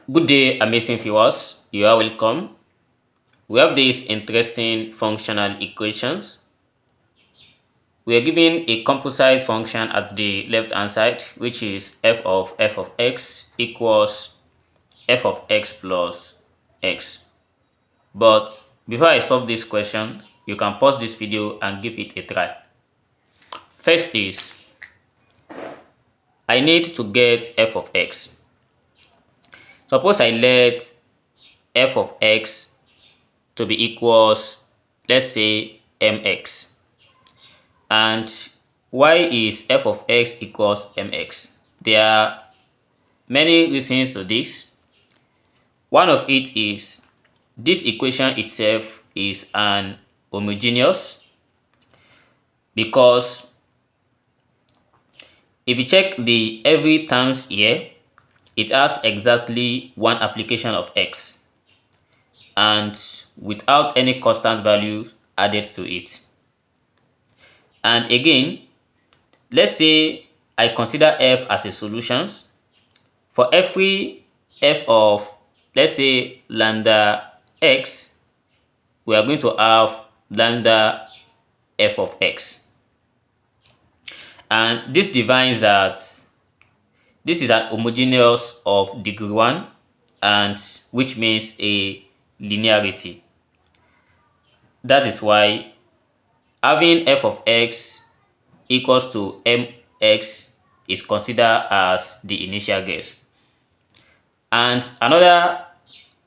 Good day, amazing viewers. You are welcome. We have these interesting functional equations. We are given a composite function at the left hand side, which is f of x equals f of x plus x. But before I solve this question, you can pause this video and give it a try. First is, I need to get f of x. Suppose I let f of x to be equals, let's say, mx. And why is f of x equals mx? There are many reasons to this. One of it is this equation itself is an homogeneous, because if you check the every terms here, it has exactly one application of x and without any constant values added to it. And again, let's say I consider f as a solution. For every f of, let's say, lambda x, we are going to have lambda f of x. And this defines that this is an homogeneous of degree 1, and which means a linearity. That is why having f of x equals to mx is considered as the initial guess. And another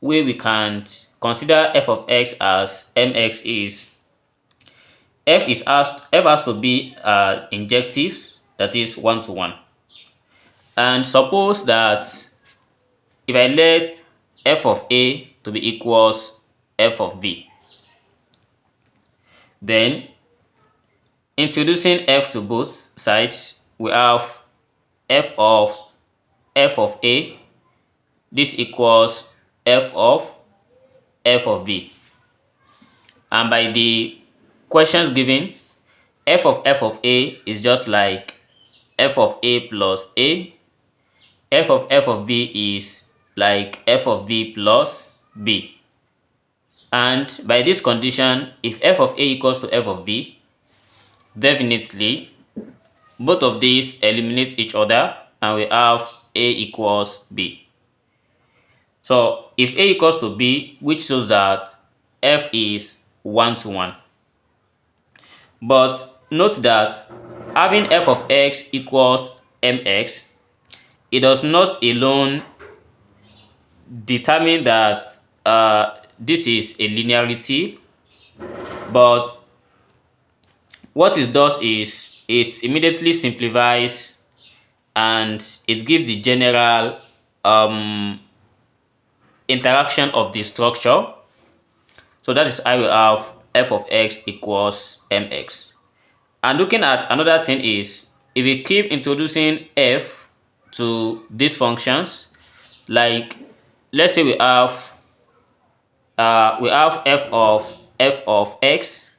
way we can consider f of x as mx is f has to be injective, that is 1 to 1. And suppose that if I let f of a to be equals f of b, then introducing f to both sides, we have f of a, this equals f of b. And by the questions given, f of a is just like f of a plus a. F of b is like f of b plus b. And by this condition, if f of a equals to f of b, definitely both of these eliminate each other and we have a equals b. So if a equals to b, which shows that f is 1 to 1. But note that having f of x equals mx, it does not alone determine that this is a linearity, but what it does is it immediately simplifies and it gives the general interaction of the structure. So that is how we have f of x equals mx. And looking at another thing is, if we keep introducing f to these functions, like let's say we have f of x,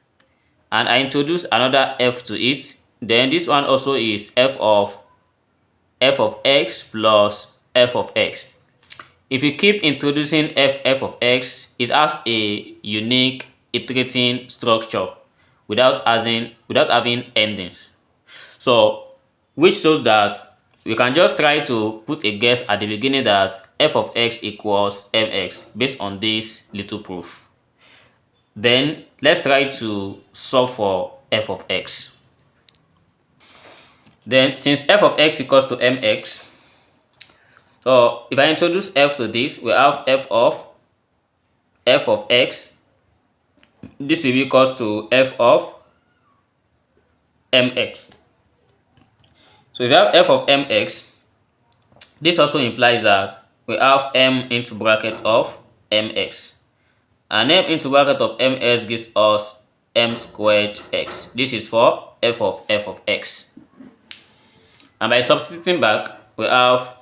and I introduce another f to it, then this one also is f of x plus f of x. If you keep introducing f of x, it has a unique iterating structure without having endings. So which shows that we can just try to put a guess at the beginning that f of x equals mx based on this little proof. Then let's try to solve for f of x. Then since f of x equals to mx, so if I introduce f to this, we have f of x. This will be equals to f of mx. So if you have f of mx, this also implies that we have m into bracket of mx. And m into bracket of ms gives us m squared x. This is for f of x. And by substituting back, we have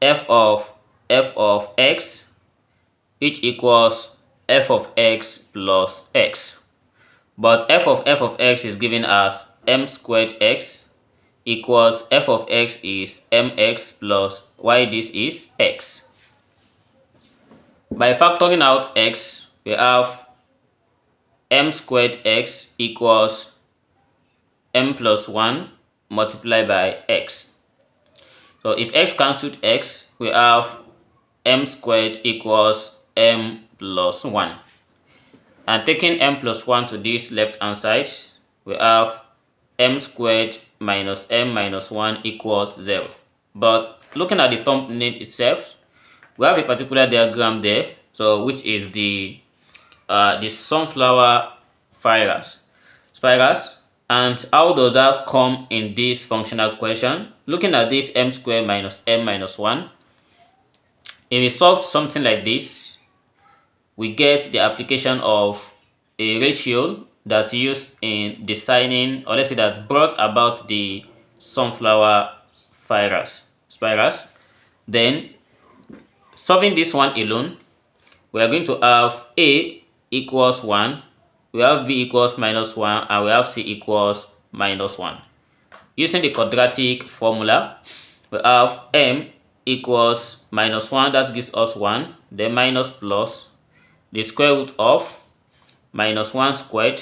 f of x, which equals f of x plus x. But f of x is given as m squared x equals f of x is mx plus y, this is x. By factoring out x, we have m squared x equals m plus 1 multiplied by x. So if x cancelled x, we have m squared equals m plus 1. And taking m plus 1 to this left hand side, we have m squared minus m minus 1 equals 0. But looking at the thumbnail itself, we have a particular diagram there, so which is the sunflower spirals. And how does that come in this functional question? Looking at this m squared minus m minus 1, if we solve something like this, we get the application of a ratio that's used in designing, or let's say that brought about the sunflower spirals. Then solving this one alone, we are going to have a equals 1, we have b equals minus 1, and we have c equals minus 1. Using the quadratic formula, we have m equals minus 1, that gives us 1, then minus plus the square root of minus 1 squared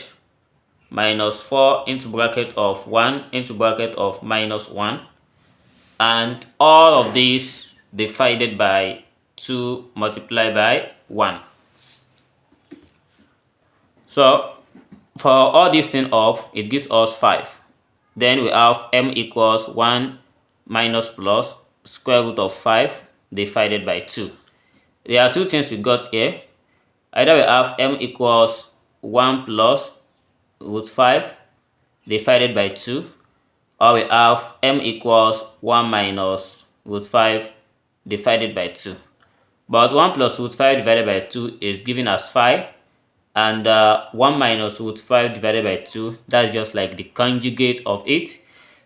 minus 4 into bracket of 1 into bracket of minus 1, and all of this divided by 2 multiplied by 1. So for all these things up, it gives us 5. Then we have m equals 1 minus plus square root of 5 divided by 2. There are two things we got here. Either we have m equals 1 plus root 5 divided by 2, or we have m equals 1 minus root 5 divided by 2. But 1 plus root 5 divided by 2 is given as 5, and 1 minus root 5 divided by 2, that's just like the conjugate of it.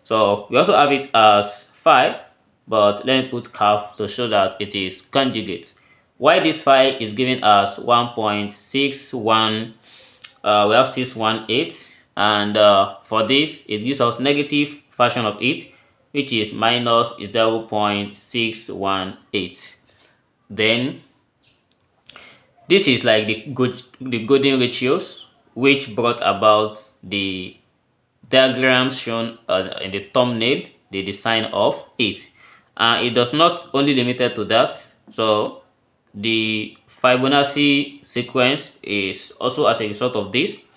So we also have it as 5, but let me put cap to show that it is conjugate. Why this 5 is given as 1.61, we have 618, and for this it gives us negative fraction of it, which is minus 0.618. Then this is like the golden ratios which brought about the diagrams shown in the thumbnail, the design of it. It does not only limited to that. So the Fibonacci sequence is also as a result of this,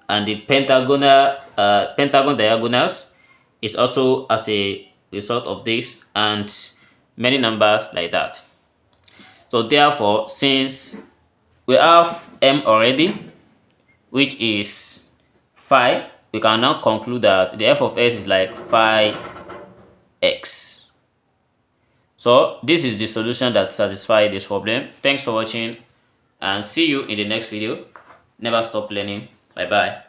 and the pentagon diagonals is also as a result of this, and many numbers like that. So therefore, since we have m already, which is 5, we can now conclude that the f of x is like 5x. So this is the solution that satisfies this problem. Thanks for watching, and see you in the next video. Never stop learning. Bye bye.